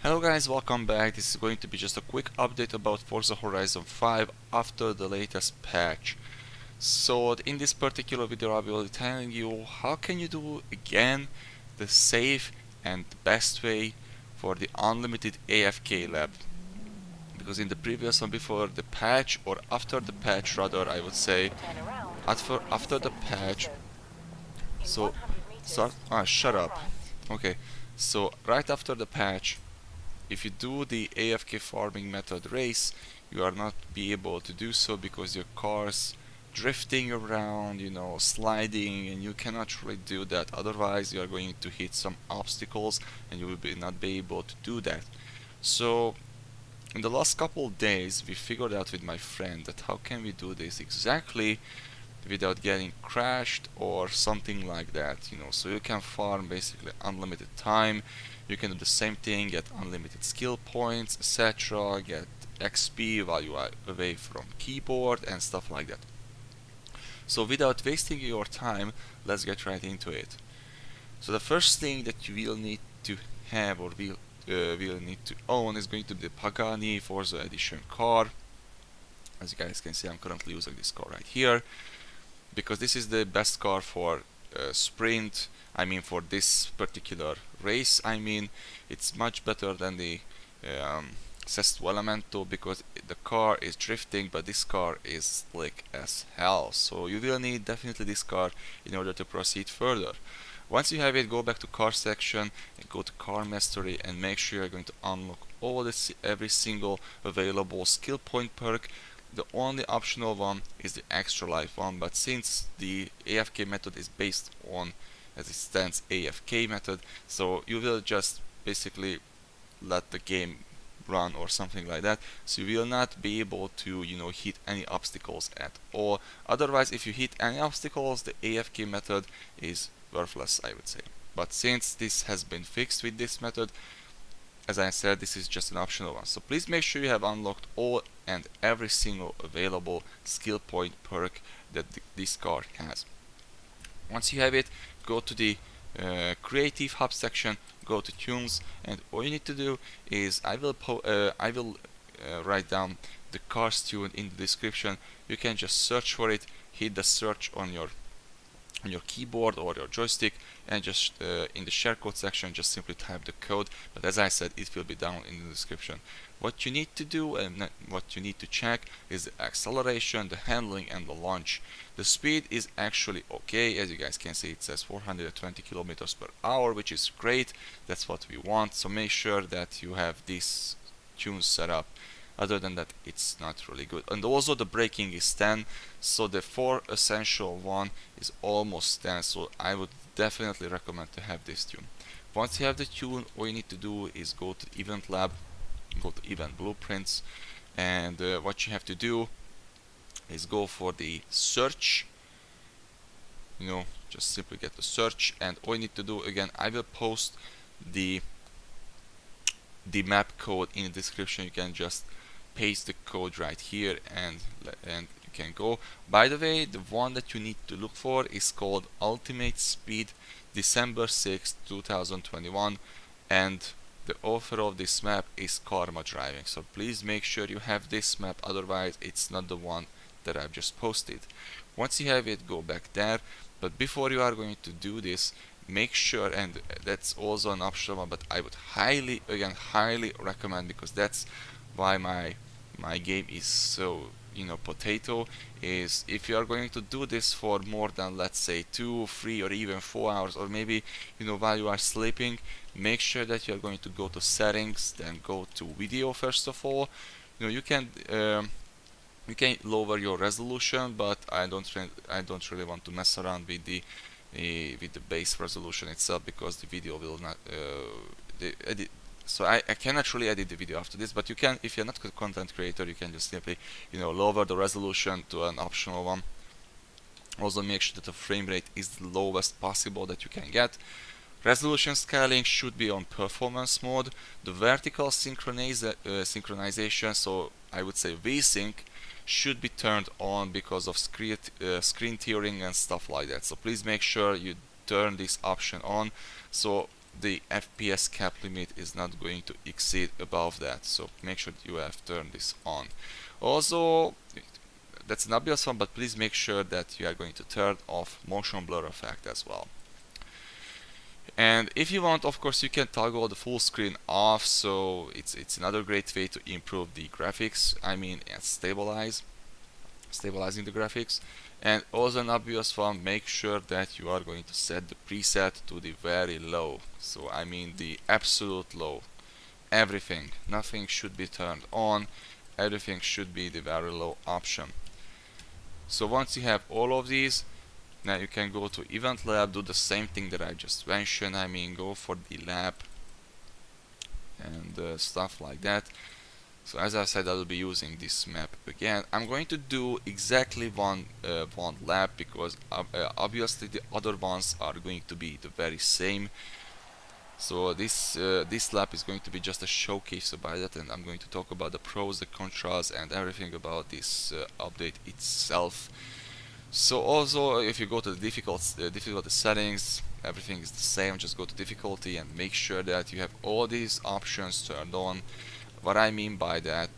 Hello guys, welcome back. This is going to be just a quick update about Forza Horizon 5 after the latest patch. So in this particular video I will be telling you how can you do again the safe and best way for the unlimited AFK lap. Because in the previous one before the patch, or after the patch rather I would say, after the patch, so shut up. Okay, so right after the patch, if you do the AFK farming method race, you are not be able to do so because your car's drifting around, sliding, and you cannot really do that. Otherwise, you are going to hit some obstacles and you will not be able to do that. So, in the last couple of days, we figured out with my friend that how can we do this exactly without getting crashed or something like that, so you can farm basically unlimited time. You can do the same thing, get unlimited skill points, etc., get XP while you are away from keyboard and stuff like that. So without wasting your time, let's get right into it. So the first thing that you will need to have, or will need to own, is going to be the Pagani Forza Edition car. As you guys can see, I'm currently using this car right here, because this is the best car for sprint. For this particular race, it's much better than the Sesto Elemento, because the car is drifting, but this car is slick as hell. So you will need definitely this car in order to proceed further. Once you have it, go back to car section and go to car mastery and make sure you're going to unlock every single available skill point perk. The only optional one is the extra life one, but since the AFK method is based on, as it stands, AFK method, so you will just basically let the game run or something like that, so you will not be able to hit any obstacles at all. Otherwise, if you hit any obstacles, the AFK method is worthless, I would say. But since this has been fixed with this method, as I said, this is just an optional one. So please make sure you have unlocked all and every single available skill point perk that this car has. Once you have it, go to the creative hub section, go to tunes, and all you need to do is I will write down the car's tune in the description. You can just search for it, hit the search on your keyboard or your joystick, and just in the share-code section just simply type the code, but as I said, it will be down in the description. What you need to do and what you need to check is the acceleration, the handling, and the launch. The speed is actually okay. As you guys can see, it says 420 kilometers per hour, which is great. That's what we want, so make sure that you have this tune set up. Other than that, it's not really good. And also the braking is 10, so the 4 essential one is almost 10, so I would definitely recommend to have this tune. Once you have the tune, all you need to do is go to Event Lab, go to Event Blueprints, and what you have to do is go for the search. Just simply get the search, and all you need to do, again, I will post the map code in the description. You can just paste the code right here and you can go. By the way, the one that you need to look for is called Ultimate Speed December 6, 2021, and the author of this map is Karma Driving. So please make sure you have this map, otherwise it's not the one that I've just posted. Once you have it, go back there, but before you are going to do this, make sure, and that's also an optional one, but I would highly recommend, because that's why my game is so potato, is if you are going to do this for more than, let's say, 2, 3, or even 4 hours, or maybe while you are sleeping, make sure that you are going to go to settings, then go to video first of all. You can lower your resolution, but I don't really want to mess around with the base resolution itself, because the video will not so I cannot really edit the video after this. But you can, if you're not a content creator, you can just simply lower the resolution to an optional one. Also make sure that the frame rate is the lowest possible that you can get. Resolution scaling should be on performance mode. The vertical synchronization, so I would say VSync, should be turned on because of screen tearing and stuff like that. So please make sure you turn this option on. So the FPS cap limit is not going to exceed above that, so make sure that you have turned this on. Also, that's an obvious one, but please make sure that you are going to turn off motion blur effect as well. And if you want, of course, you can toggle the full screen off, so it's another great way to improve the graphics, I mean, and stabilizing the graphics. And also an obvious one, make sure that you are going to set the preset to the very low, so I mean the absolute low. Everything, nothing should be turned on, everything should be the very low option. So once you have all of these, now you can go to event lab, do the same thing that I just mentioned, I mean go for the lab and stuff like that. So as I said, I will be using this map again. I'm going to do exactly one lap because obviously the other ones are going to be the very same. So this lap is going to be just a showcase about that, and I'm going to talk about the pros, the contras, and everything about this update itself. So also, if you go to the difficulty settings, everything is the same. Just go to difficulty and make sure that you have all these options turned on. What I mean by that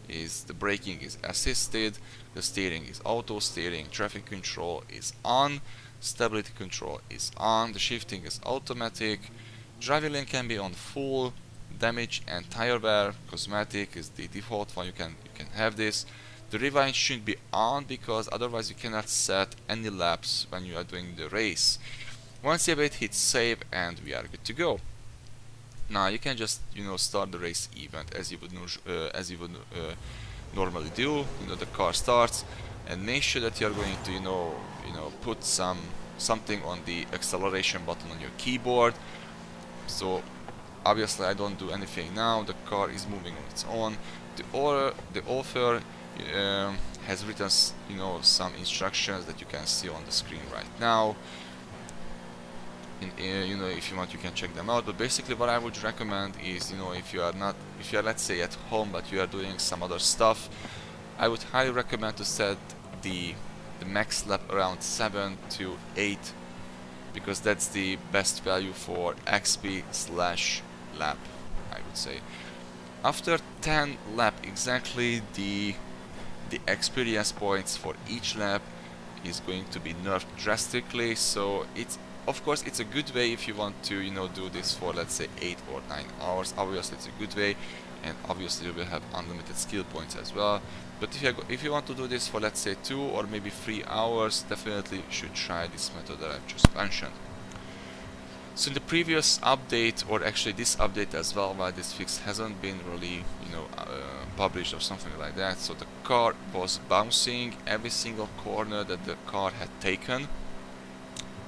is the braking is assisted, the steering is auto steering, traffic control is on, stability control is on, the shifting is automatic, driving lane can be on full, damage and tire wear cosmetic is the default one. You can have this. The rewind shouldn't be on because otherwise you cannot set any laps when you are doing the race. Once you have it, hit save and we are good to go. Now you can just start the race event as you would normally do. The car starts, and make sure that you are going to put something on the acceleration button on your keyboard. So obviously I don't do anything now. The car is moving on its own. The author has written some instructions that you can see on the screen right now. If you want, you can check them out, but basically what I would recommend is, if you are let's say at home but you are doing some other stuff, I would highly recommend to set the max lap around 7 to 8, because that's the best value for XP/lap, I would say. After 10 lap exactly, the experience points for each lap is going to be nerfed drastically. So of course it's a good way if you want to do this for, let's say, 8 or 9 hours. Obviously it's a good way, and obviously you will have unlimited skill points as well. But if you want to do this for, let's say, 2 or maybe 3 hours, definitely should try this method that I've just mentioned. So in the previous update, or actually this update as well, while this fix hasn't been really published or something like that, so the car was bouncing every single corner that the car had taken,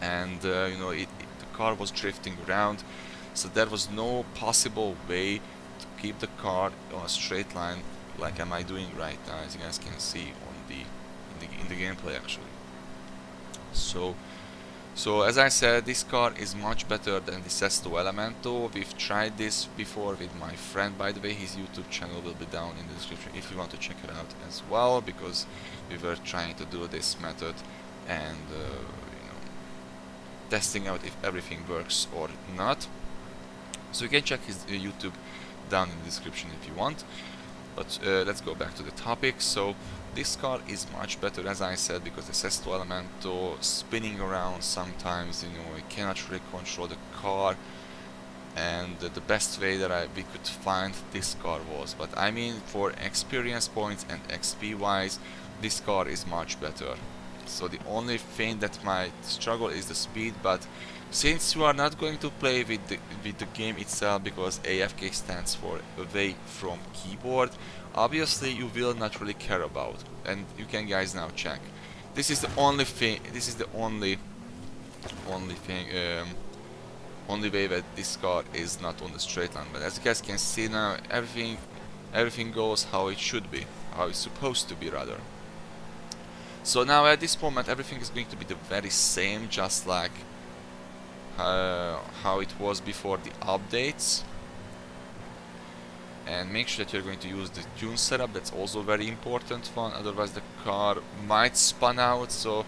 and the car was drifting around, so there was no possible way to keep the car on a straight line like am I doing right now, as you guys can see on in the gameplay actually. So as I said, this car is much better than the Sesto Elemento. We've tried this before with my friend, by the way. His YouTube channel will be down in the description if you want to check it out as well, because we were trying to do this method and testing out if everything works or not. So you can check his YouTube down in the description if you want. But let's go back to the topic. So this car is much better, as I said, because the Sesto Elemento spinning around sometimes, we cannot really control the car, and the best way that we could find this car was. But I mean, for experience points and XP wise, this car is much better. So the only thing that might struggle is the speed, but since you are not going to play with the game itself, because AFK stands for away from keyboard, obviously you will not really care about, and you can guys now check. This is the only thing. This is the only way that this car is not on the straight line. But as you guys can see now, everything goes how it should be, how it's supposed to be rather. So now at this moment everything is going to be the very same, just like how it was before the updates. And make sure that you're going to use the tune setup. That's also very important one, otherwise the car might spun out. So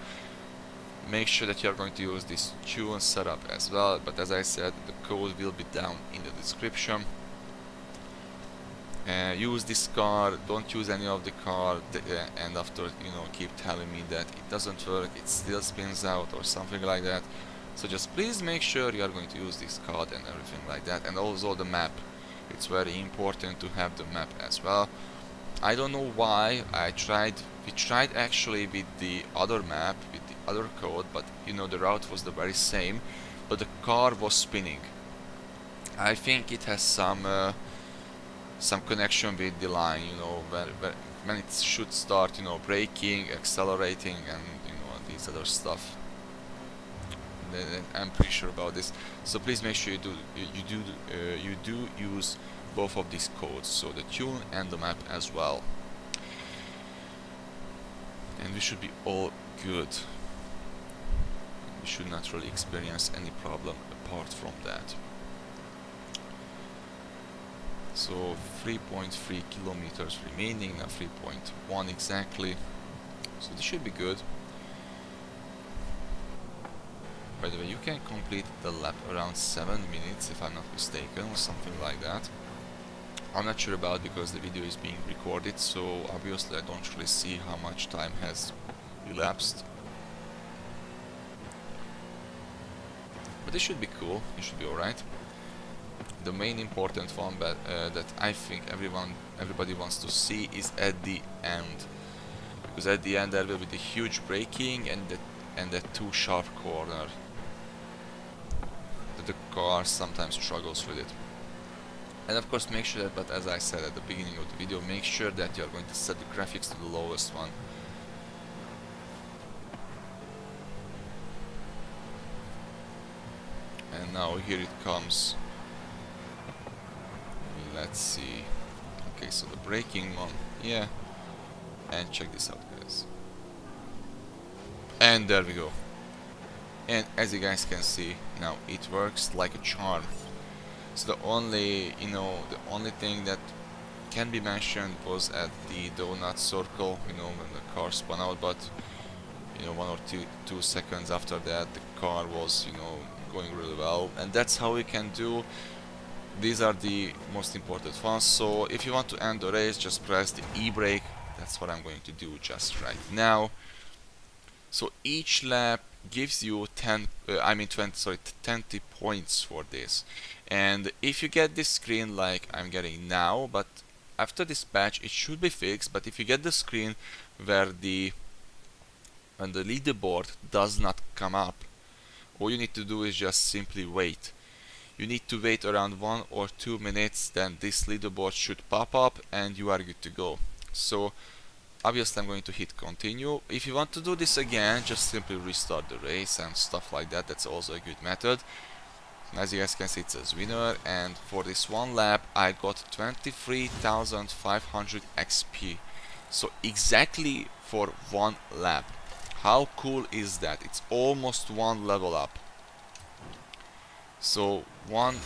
make sure that you are going to use this tune setup as well, but as I said, the code will be down in the description. Use this car, don't use any of the car, and after keep telling me that it doesn't work, it still spins out or something like that. So just please make sure you are going to use this card and everything like that, and also the map. It's very important to have the map as well. I don't know why we tried actually with the other map, with the other code, but the route was the very same, but the car was spinning. I think it has some connection with the line, when it should start, braking, accelerating, and these other stuff. I'm pretty sure about this. So please make sure you do use both of these codes, so the tune and the map as well. And we should be all good. We should not really experience any problem apart from that. So 3.3 kilometers remaining, now 3.1 exactly. So this should be good. By the way, you can complete the lap around 7 minutes if I'm not mistaken, or something like that. I'm not sure about, because the video is being recorded, so obviously I don't really see how much time has elapsed. But this should be cool, it should be alright. The main important one that I think everybody wants to see is at the end, because at the end there will be the huge braking and that too sharp corner that the car sometimes struggles with it. And of course make sure that, but as I said at the beginning of the video, make sure that you are going to set the graphics to the lowest one. And now here it comes. Let's see. Okay, so the braking one, yeah. And check this out, guys. And there we go. And as you guys can see, now it works like a charm. So the only thing that can be mentioned was at the donut circle, when the car spun out, but 1 or 2 seconds after that the car was going really well, and that's how we can do. These are the most important ones. So if you want to end the race, just press the e-brake. That's what I'm going to do just right now. So each lap gives you 20 points for this. And if you get this screen like I'm getting now, but after this patch it should be fixed, but if you get the screen where when the leaderboard does not come up, all you need to do is just simply wait. You need to wait around 1 or 2 minutes, then this leaderboard should pop up and you are good to go. So obviously I'm going to hit continue. If you want to do this again, just simply restart the race and stuff like that. That's also a good method. As you guys can see, it says winner, and for this one lap I got 23,500 XP. So exactly for one lap. How cool is that? It's almost one level up. So one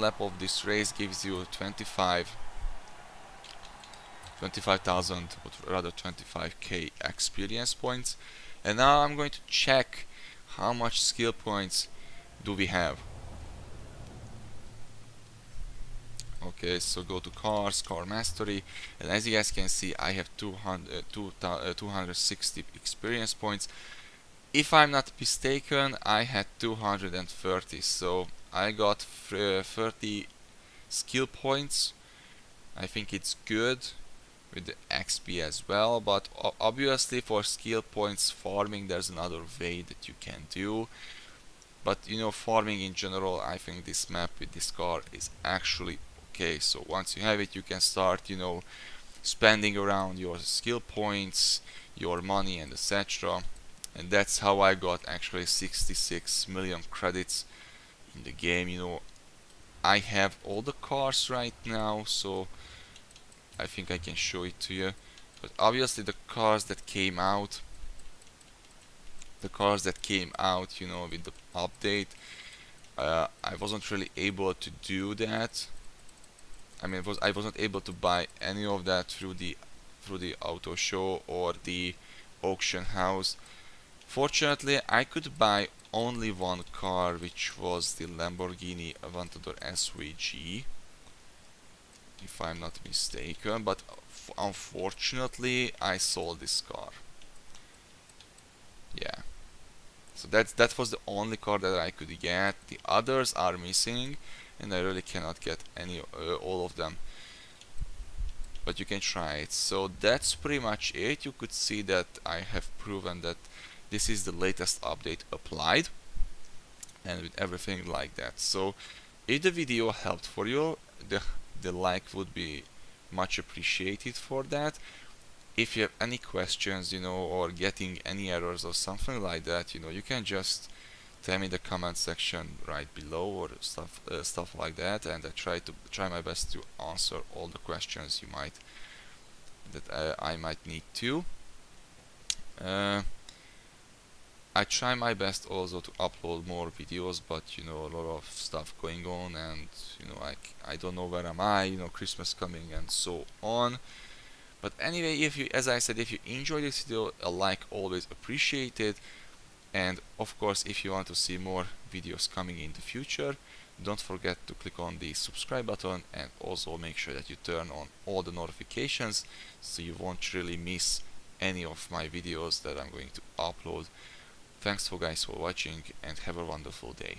lap of this race gives you 25,000, but rather 25k experience points. And now I'm going to check how much skill points do we have. Okay, so go to cars, car mastery, and as you guys can see, I have 260 experience points. If I'm not mistaken, I had 230, so I got 30 skill points. I think it's good with the XP as well, but obviously for skill points farming there's another way that you can do. But farming in general, I think this map with this car is actually okay. So once you have it, you can start spending around your skill points, your money, and etc. And that's how I got actually 66 million credits in the game. I have all the cars right now, so I think I can show it to you. But obviously the cars that came out with the update, I wasn't really able to do that. I wasn't able to buy any of that through the auto show or the auction house. Fortunately, I could buy only one car, which was the Lamborghini Aventador SVG, if I'm not mistaken, but unfortunately I sold this car. Yeah. So that was the only car that I could get. The others are missing, and I really cannot get any all of them. But you can try it. So that's pretty much it. You could see that I have proven that this is the latest update applied, and with everything like that. So if the video helped for you, the like would be much appreciated for that. If you have any questions, or getting any errors or something like that, you can just tell me in the comment section right below, or stuff like that, and I try my best to answer all the questions I might need to. I try my best also to upload more videos, but a lot of stuff going on, and I don't know where am I, Christmas coming and so on. But anyway, as I said, if you enjoyed this video, a like always appreciated. And of course, if you want to see more videos coming in the future, don't forget to click on the subscribe button, and also make sure that you turn on all the notifications so you won't really miss any of my videos that I'm going to upload. Thanks for guys for watching, and have a wonderful day.